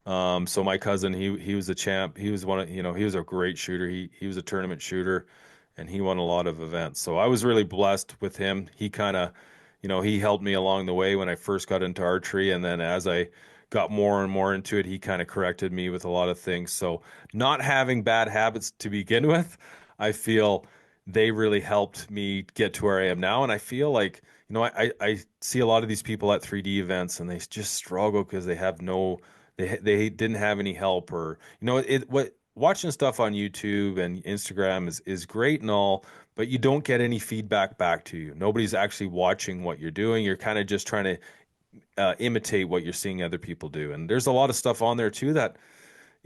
So my cousin, he was a champ. He was one of, he was a great shooter. He was a tournament shooter and he won a lot of events. So I was really blessed with him. He kind of, he helped me along the way when I first got into archery. And then as I got more and more into it, he kind of corrected me with a lot of things. So not having bad habits to begin with, I feel they really helped me get to where I am now. And I feel like, I see a lot of these people at 3D events and they just struggle because they have no they didn't have any help or what watching stuff on YouTube and Instagram is great and all, but you don't get any feedback back to you. Nobody's actually watching what you're doing. You're kind of just trying to imitate what you're seeing other people do. And there's a lot of stuff on there too that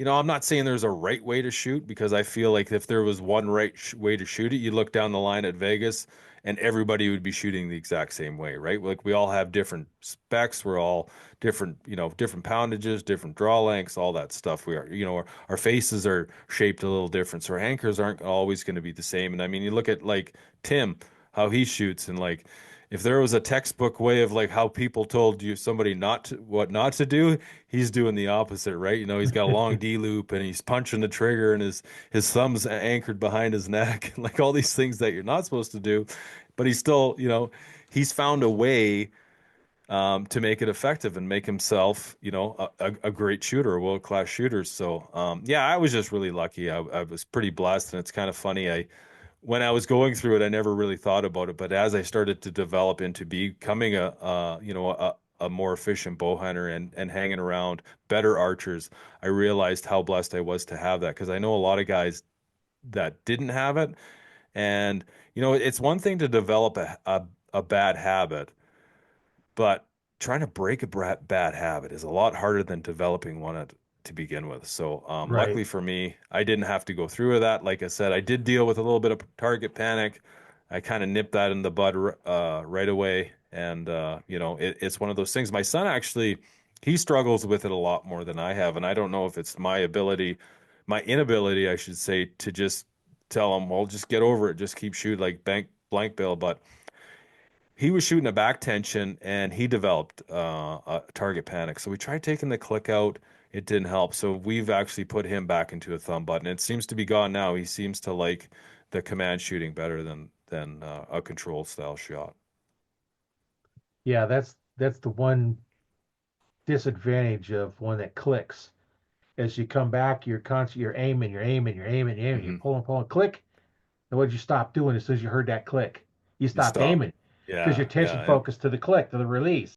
I'm not saying there's a right way to shoot because I feel like if there was one right way to shoot it, you look down the line at Vegas and everybody would be shooting the exact same way, right? Like we all have different specs, we're all different, different poundages, different draw lengths, all that stuff. We are, our faces are shaped a little different, so our anchors aren't always going to be the same. And I mean, you look at like Tim, how he shoots, and like if there was a textbook way of like how people told you somebody what not to do, he's doing the opposite, right? He's got a long D loop and he's punching the trigger and his thumb's anchored behind his neck, like all these things that you're not supposed to do. But he's still, he's found a way to make it effective and make himself, a great shooter, a world-class shooter. So, yeah, I was just really lucky. I was pretty blessed, and it's kind of funny. When I was going through it, I never really thought about it, but as I started to develop into becoming a more efficient bow hunter and hanging around better archers, I realized how blessed I was to have that because I know a lot of guys that didn't have it, and it's one thing to develop a bad habit, but trying to break a bad habit is a lot harder than developing one to begin with. So, Right. luckily for me, I didn't have to go through with that. Like I said, I did deal with a little bit of target panic. I kind of nipped that in the bud right away. And, it's one of those things. My son actually, he struggles with it a lot more than I have. And I don't know if it's my inability, I should say, to just tell him, well, just get over it. Just keep shooting like blank bill. But he was shooting a back tension and he developed a target panic. So we tried taking the click out. It didn't help. So we've actually put him back into a thumb button. It seems to be gone now. He seems to like the command shooting better than a control style shot. Yeah, that's the one disadvantage of one that clicks. As you come back, you're aiming, you're aiming, you're Hmm. pulling, click. And what'd you stop doing as soon as you heard that click? You You stopped stop. aiming because Yeah, your attention yeah. focused to the click, to the release.